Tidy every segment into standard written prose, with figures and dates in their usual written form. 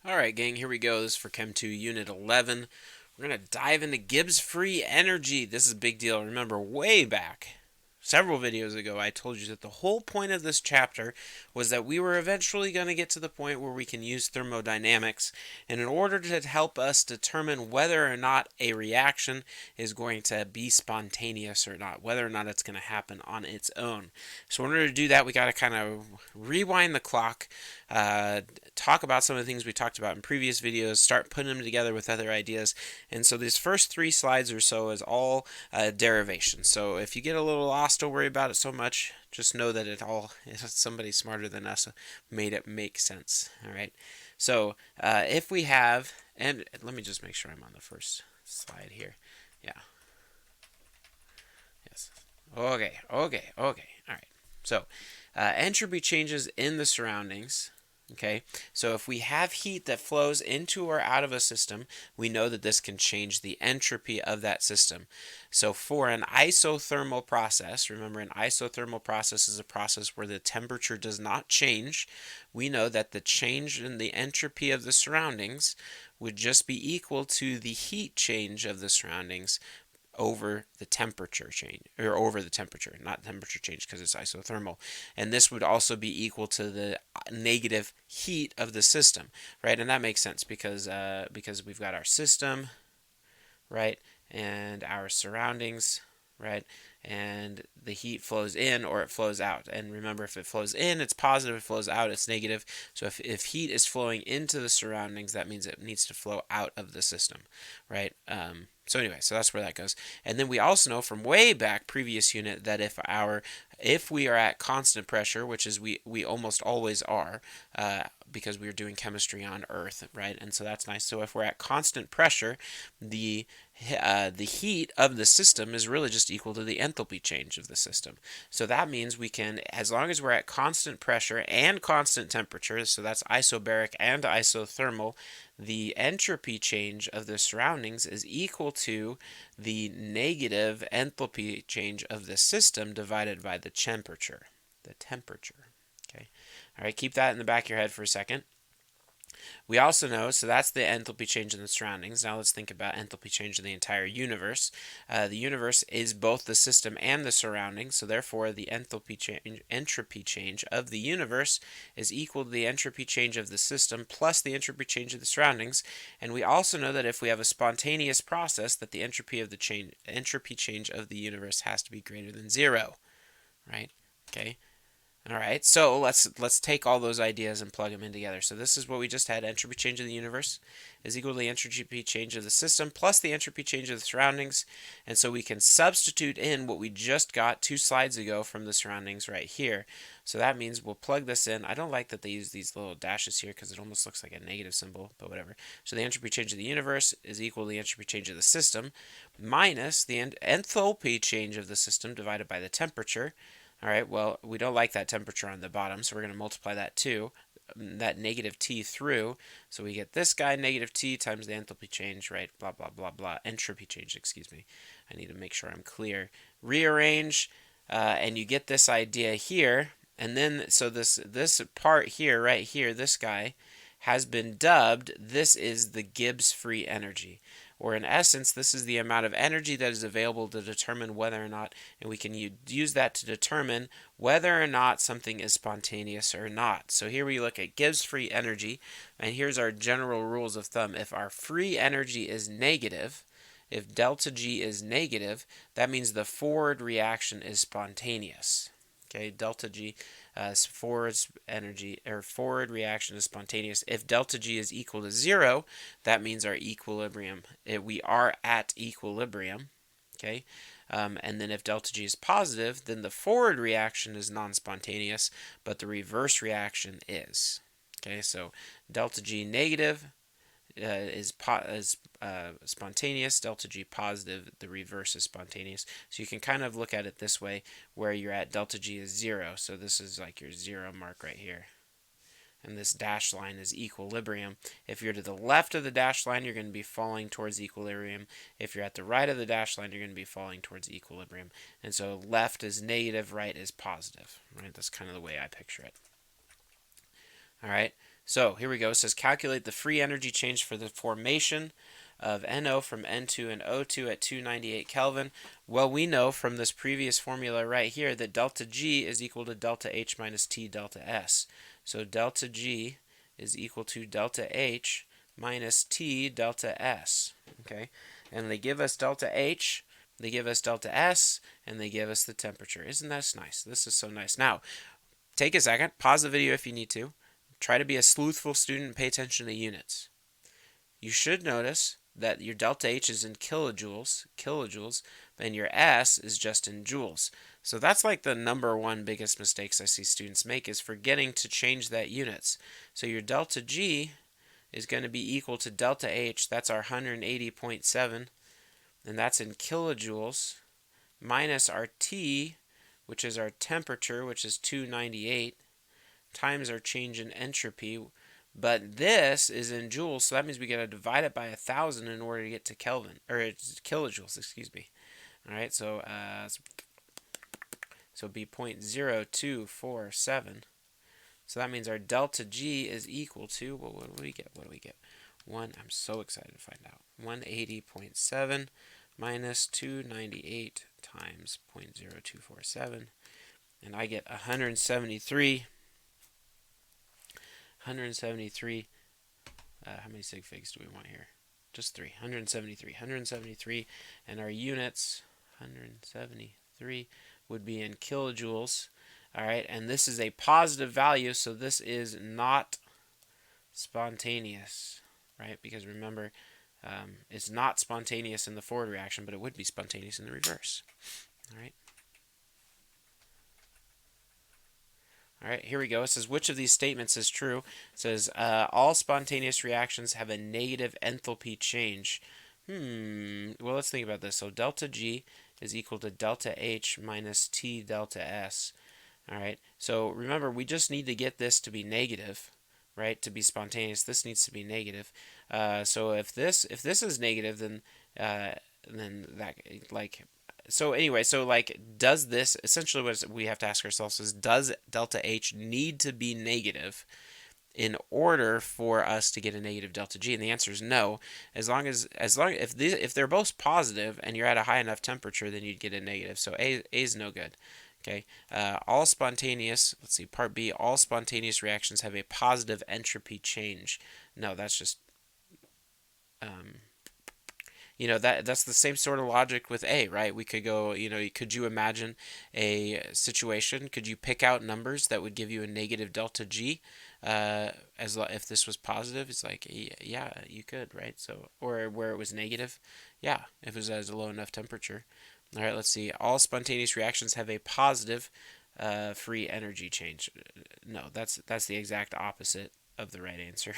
Alright, gang, here we go. This is for Chem 2, Unit 11. We're going to dive into Gibbs free energy. This is a big deal. Remember, way back, several videos ago, I told you that the whole point of this chapter was that we were eventually going to get to the point where we can use thermodynamics, and in order to help us determine whether or not a reaction is going to be spontaneous or not, whether or not it's going to happen on its own. So in order to do that, we got to kind of rewind the clock, talk about some of the things we talked about in previous videos, start putting them together with other ideas. And so these first 3 slides or so is all derivation. So if you get a little lost, don't worry about it so much. Just know that somebody smarter than us made it make sense. All right. So if we have, and let me just make sure I'm on the first slide here. Yeah. Yes. Okay. All right. So entropy changes in the surroundings. Okay, so if we have heat that flows into or out of a system, we know that this can change the entropy of that system. So for an isothermal process, remember an isothermal process is a process where the temperature does not change, we know that the change in the entropy of the surroundings would just be equal to the heat change of the surroundings over the temperature change, or over the temperature, not temperature change because it's isothermal. And this would also be equal to the negative heat of the system, right? And that makes sense because we've got our system, right, and our surroundings, right, and the heat flows in or it flows out. And remember, if it flows in, it's positive. If it flows out, it's negative. So if heat is flowing into the surroundings, that means it needs to flow out of the system, right? So anyway, so that's where that goes. And then we also know from way back previous unit that if we are at constant pressure, which is we almost always are, because we are doing chemistry on Earth, right? And so that's nice. So if we're at constant pressure, the heat of the system is really just equal to the enthalpy change of the system. So that means we can, as long as we're at constant pressure and constant temperature, so that's isobaric and isothermal, the entropy change of the surroundings is equal to the negative enthalpy change of the system divided by the temperature. Okay. All right, keep that in the back of your head for a second. We also know, so that's the enthalpy change in the surroundings. Now let's think about enthalpy change in the entire universe. The universe is both the system and the surroundings, so therefore the entropy change of the universe is equal to the entropy change of the system plus the entropy change of the surroundings. And we also know that if we have a spontaneous process, that the entropy change of the universe has to be greater than 0, right? Okay. All right, so let's take all those ideas and plug them in together. So this is what we just had. Entropy change of the universe is equal to the entropy change of the system plus the entropy change of the surroundings. And so we can substitute in what we just got 2 slides ago from the surroundings right here. So that means we'll plug this in. I don't like that they use these little dashes here because it almost looks like a negative symbol, but whatever. So the entropy change of the universe is equal to the entropy change of the system minus the enthalpy change of the system divided by the temperature. All right, well, we don't like that temperature on the bottom, so we're going to multiply that that negative T through. So we get this guy, negative T times the enthalpy change, right? Blah, blah, blah, blah. Entropy change, excuse me. I need to make sure I'm clear. Rearrange, and you get this idea here. And then, so this part here, right here, this guy, has been dubbed, this is the Gibbs free energy. Or in essence, this is the amount of energy that is available to determine whether or not, and we can use that to determine whether or not something is spontaneous or not. So here we look at Gibbs free energy, and here's our general rules of thumb. If our free energy is negative, if delta G is negative, that means the forward reaction is spontaneous. Okay, delta G forward energy or forward reaction is spontaneous. If delta G is equal to 0, that means our equilibrium. We are at equilibrium. Okay, and then if delta G is positive, then the forward reaction is non-spontaneous, but the reverse reaction is. Okay, so delta G negative is spontaneous, delta G positive, the reverse is spontaneous. So you can kind of look at it this way, where you're at delta G is 0. So this is like your 0 mark right here. And this dashed line is equilibrium. If you're to the left of the dashed line, you're going to be falling towards equilibrium. If you're at the right of the dashed line, you're going to be falling towards equilibrium. And so left is negative, right is positive. Right? That's kind of the way I picture it. All right. So here we go. It says calculate the free energy change for the formation of NO from N2 and O2 at 298 Kelvin. Well, we know from this previous formula right here that delta G is equal to delta H minus T delta S. So delta G is equal to delta H minus T delta S. Okay, and they give us delta H, they give us delta S, and they give us the temperature. Isn't that nice? This is so nice. Now, take a second, pause the video if you need to. Try to be a sleuthful student and pay attention to units. You should notice that your delta H is in kilojoules, and your S is just in joules. So that's like the number one biggest mistakes I see students make, is forgetting to change that units. So your delta G is going to be equal to delta H, that's our 180.7, and that's in kilojoules, minus our T, which is our temperature, which is 298, times our change in entropy. But this is in joules, so that means we got to divide it by 1,000 in order to get to Kelvin, or kilojoules, excuse me. All right, so it'd be 0.0247. So that means our delta G is equal to, well, what do we get? I'm so excited to find out. 180.7 minus 298 times 0.0247, and I get 173. How many sig figs do we want here? Just 3. 173, and our units, 173, would be in kilojoules. All right, and this is a positive value, so this is not spontaneous, right? Because remember, it's not spontaneous in the forward reaction, but it would be spontaneous in the reverse. All right. All right, here we go. It says, which of these statements is true? It says, all spontaneous reactions have a negative enthalpy change. Well, let's think about this. So delta G is equal to delta H minus T delta S. All right, so remember, we just need to get this to be negative, right? To be spontaneous, this needs to be negative. So if this is negative, then that, like... So anyway, does this, essentially what we have to ask ourselves is, does delta H need to be negative in order for us to get a negative delta G? And the answer is no. If they're both positive and you're at a high enough temperature, then you'd get a negative. So A is no good. Okay. All spontaneous, let's see, part B, all spontaneous reactions have a positive entropy change. No, that's just that's the same sort of logic with A, right? We could go, could you imagine a situation? Could you pick out numbers that would give you a negative delta G if this was positive? It's like, yeah, you could, right? So, or where it was negative, yeah, if it was at a low enough temperature. All right, let's see. All spontaneous reactions have a positive free energy change. No, that's the exact opposite of the right answer.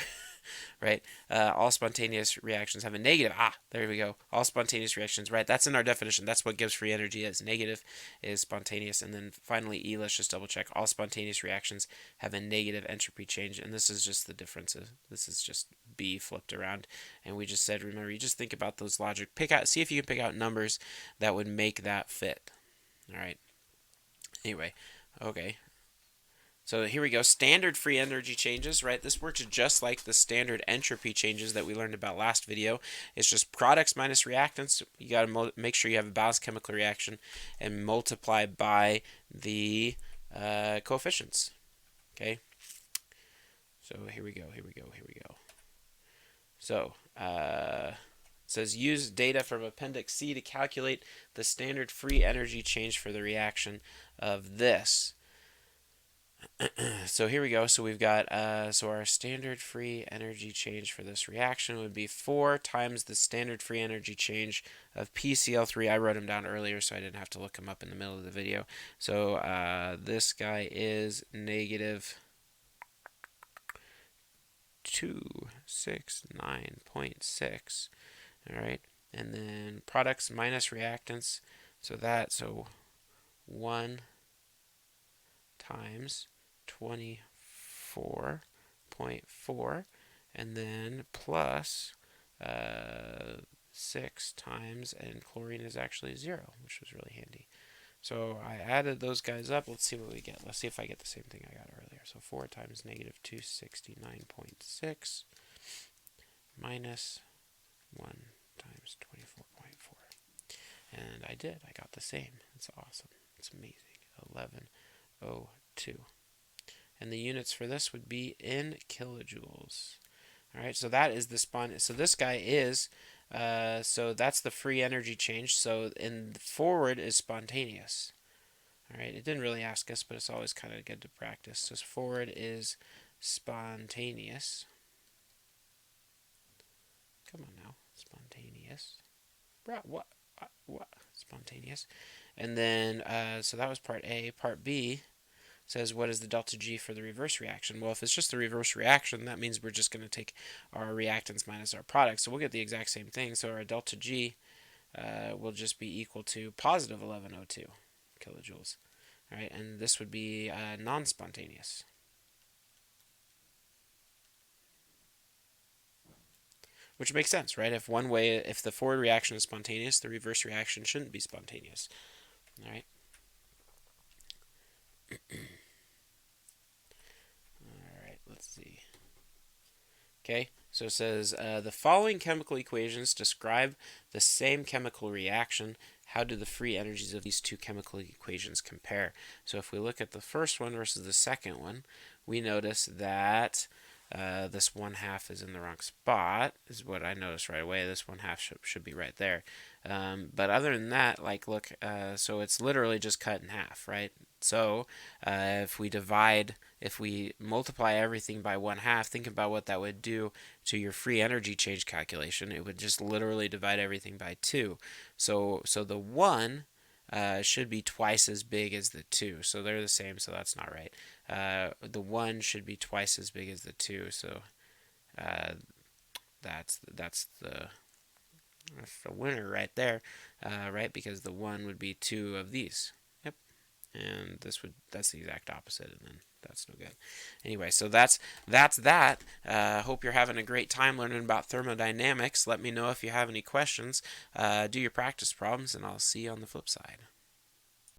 Right? All spontaneous reactions have a negative. There we go. All spontaneous reactions, right? That's in our definition. That's what Gibbs free energy is. Negative is spontaneous. And then finally, E, let's just double check. All spontaneous reactions have a negative entropy change. And this is just the difference. This is just B flipped around. And we just said, remember, you just think about those logic. See if you can pick out numbers that would make that fit. All right. Anyway, okay. So here we go, standard free energy changes, right? This works just like the standard entropy changes that we learned about last video. It's just products minus reactants. You got to make sure you have a balanced chemical reaction and multiply by the coefficients, okay? So here we go. So it says use data from Appendix C to calculate the standard free energy change for the reaction of this. So here we go. So we've got, so our standard free energy change for this reaction would be 4 times the standard free energy change of PCl3. I wrote them down earlier so I didn't have to look them up in the middle of the video. So this guy is negative 269.6. All right. And then products minus reactants. So 1 times 24.4, and then plus 6 times, and chlorine is actually 0, which was really handy. So I added those guys up. Let's see what we get. Let's see if I get the same thing I got earlier. So 4 times negative 269.6 minus 1 times 24.4. And I did. I got the same. It's awesome. It's amazing. 1102. And the units for this would be in kilojoules. All right, so that is the so this guy is, so that's the free energy change. So in forward is spontaneous. All right, it didn't really ask us, but it's always kind of good to practice. So forward is spontaneous. Come on now, spontaneous. What? Spontaneous. And then, so that was part A. Part B says, what is the delta G for the reverse reaction? Well, if it's just the reverse reaction, that means we're just going to take our reactants minus our product. So we'll get the exact same thing. So our delta G will just be equal to positive 1102 kilojoules. All right, and this would be non-spontaneous. Which makes sense, right? If the forward reaction is spontaneous, the reverse reaction shouldn't be spontaneous. All right. Alright, let's see. Okay, so it says the following chemical equations describe the same chemical reaction. How do the free energies of these two chemical equations compare? So if we look at the first one versus the second one, we notice that this 1/2 is in the wrong spot, is what I noticed right away. This 1/2 should be right there. But other than that, like, look, so it's literally just cut in half, right? So if we multiply everything by 1/2, think about what that would do to your free energy change calculation. It would just literally divide everything by 2. So the 1 should be twice as big as the 2. So they're the same, so that's not right. The 1 should be twice as big as the 2, so that's the winner right there, right? Because the 1 would be 2 of these. Yep. And that's the exact opposite, and then that's no good. Anyway, so that's that. Hope you're having a great time learning about thermodynamics. Let me know if you have any questions. Do your practice problems, and I'll see you on the flip side.